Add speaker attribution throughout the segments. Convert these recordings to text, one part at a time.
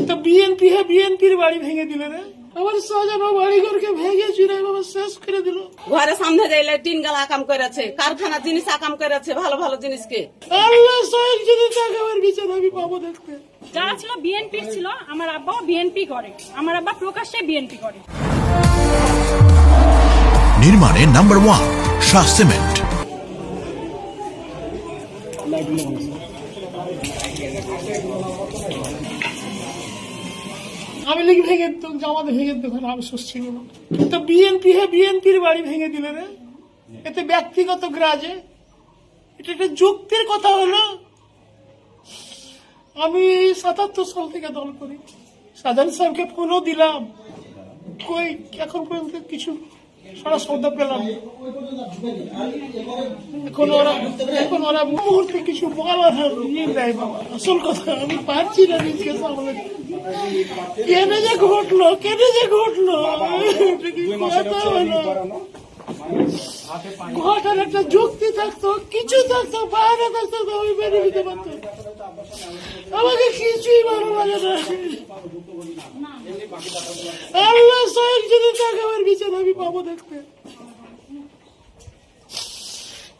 Speaker 1: তো বিএনপির বাড়ি ভেঙে দিলে রে, আমার সাজানো বাড়িঘরকে ভেঙে চুরে বাবা শেষ করে দিল।
Speaker 2: ঘরে সামনে যাইলে টিন গালা আকাম করেছে, কারখানা জিনিস আকাম করেছে, ভালো ভালো জিনিসকে।
Speaker 1: আল্লাহ সহিক যদি তাকে আমার বিচার আমি পাবো দেখতে।
Speaker 3: যারা ছিল বিএনপি ছিল, আমার আব্বাও বিএনপি করে, আমার আব্বা প্রকাশ্যে বিএনপি করে।
Speaker 4: নির্মাণে নাম্বার 1 শাহ সিমেন্ট।
Speaker 1: আমি লিখে ভেঙে দিত, জামাত ভেঙে দিত, আফসোস ছিল না। তো বিএনপির বাড়ি ভেঙে দিলে রে, এতে ব্যক্তিগত গ্রাজে, এটা একটা যুক্তির কথা হলো। আমি 77 সাল থেকে দল করি, সাজান সাহেবকে ফোনও দিলাম, কই এখন পর্যন্ত কিছু সারা সৌদা পেলাম। এখন ওরা মুহূর্তে কিছু বলার দেয় বাবা। আসল কথা আমি পারছি না নিজকে সামলে। কেনে যে ঘটলো কথা হলো, ঘটার একটা যুক্তি থাকতো, কিছু থাকতো, বাহানা থাকতো, আমি বেরিয়ে দিতে পারতো। আমাকে কিছুই ভালো লাগে না। আল্লাহ সহিক যদি তাকে আমার বিচার আমি পাবো দেখতে।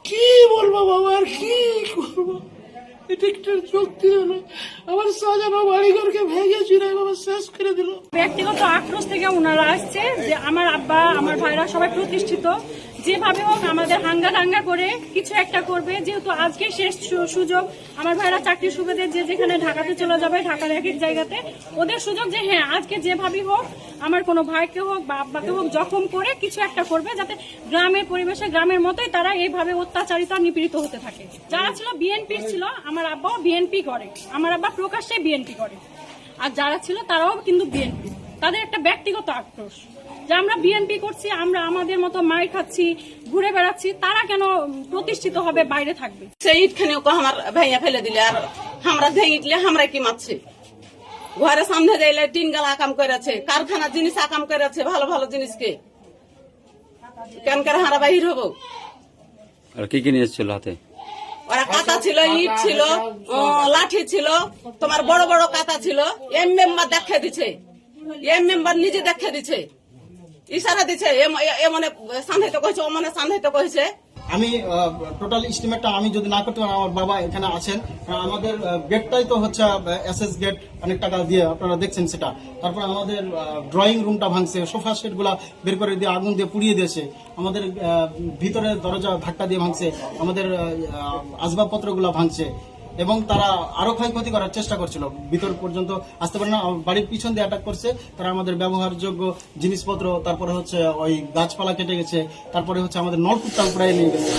Speaker 1: কি বলবো বাবা, আর কি করবো? এটা একটা যুক্তি হলো, আমার সাজানো বাড়িঘরকে ভেঙে চুরে বাবা শেষ করে দিল।
Speaker 3: ব্যক্তিগত আক্রোশ থেকে ওনারা আসছে যে আমার আব্বা আমার ভাইরা সবাই প্রতিষ্ঠিত, যেভাবে হোক আমাদের হাঙ্গা করে কিছু একটা করবে। যেহেতু আজকে শেষ সুযোগ, আমার ভাইরা চাকরির সুবাদে যে যেখানে ঢাকাতে চলে যাবে, ঢাকার এক এক জায়গাতে ওদের সুযোগ যে হ্যাঁ আজকে যেভাবেই হোক আমার কোনো ভাইকে হোক বা আব্বাকে হোক জখম করে কিছু একটা করবে, যাতে গ্রামের পরিবেশে গ্রামের মতোই তারা এইভাবে অত্যাচারিত নিপীড়িত হতে থাকে। যারা ছিল বিএনপি ছিল, আমার আব্বাও বিএনপি করে, আমার আব্বা প্রকাশ্যে বিএনপি করে। আর যারা ছিল তারাও কিন্তু বিএনপি, তাদের একটা ব্যক্তিগত আক্রোশ যে আমরা বিএনপি করছি, আমরা আমাদের মতো মাইর খাচ্ছি, ঘুরে বেড়াচ্ছি, তারা কেন প্রতিষ্ঠিত হবে, বাইরে থাকবে।
Speaker 2: সেই ইটখানে আমার ভাইয়া ফেলে দিলে, আর আমরা ভেঙে আমরা কি মারছে। ঘরে সামনে যাইলে টিন গালা আকাম করেছে, কারখানা জিনিস আকাম করেছে, ভালো ভালো জিনিসকে। কেন করে হারা বাহির হবো?
Speaker 5: আর কি কি নিয়েছিল হাতে?
Speaker 2: ওরা কাতা ছিল, ইট ছিল, লাঠি ছিল, তোমার বড় বড় কাতা ছিল। এম মেম্বার দেখা দিছে, এম মেম্বার নিজে দেখা দিছে, ইশারা দিছে, এমনে সান্ধাইতে কইছে, অমনে সান্ধাইতে কইছে।
Speaker 6: আমি টোটাল এস্টিমেটটা আমি যদি না করতে পারি, আমার বাবা এখানে আছেন, আমাদের গেটটাই তো হচ্ছে এসএস গেট, অনেক টাকা দিয়ে আপনারা দেখছেন সেটা। তারপর আমাদের ড্রয়িং রুমটা ভাঙছে, সোফা সেট গুলা বের করে দিয়ে আগুন দিয়ে পুড়িয়ে দিয়েছে, আমাদের ভিতরে দরজা ধাক্কা দিয়ে ভাঙছে, আমাদের আসবাবপত্র গুলা ভাঙছে, এবং তারা আরো ক্ষয়ক্ষতি করার চেষ্টা করছিল, ভিতর পর্যন্ত আসতে পারে না। বাড়ির পিছন দিয়ে অ্যাটাক করছে, তারা আমাদের ব্যবহারযোগ্য জিনিসপত্র, তারপরে হচ্ছে ওই গাছপালা কেটে গেছে, তারপরে হচ্ছে আমাদের নলকূপটা উপরে নিয়ে গেছে।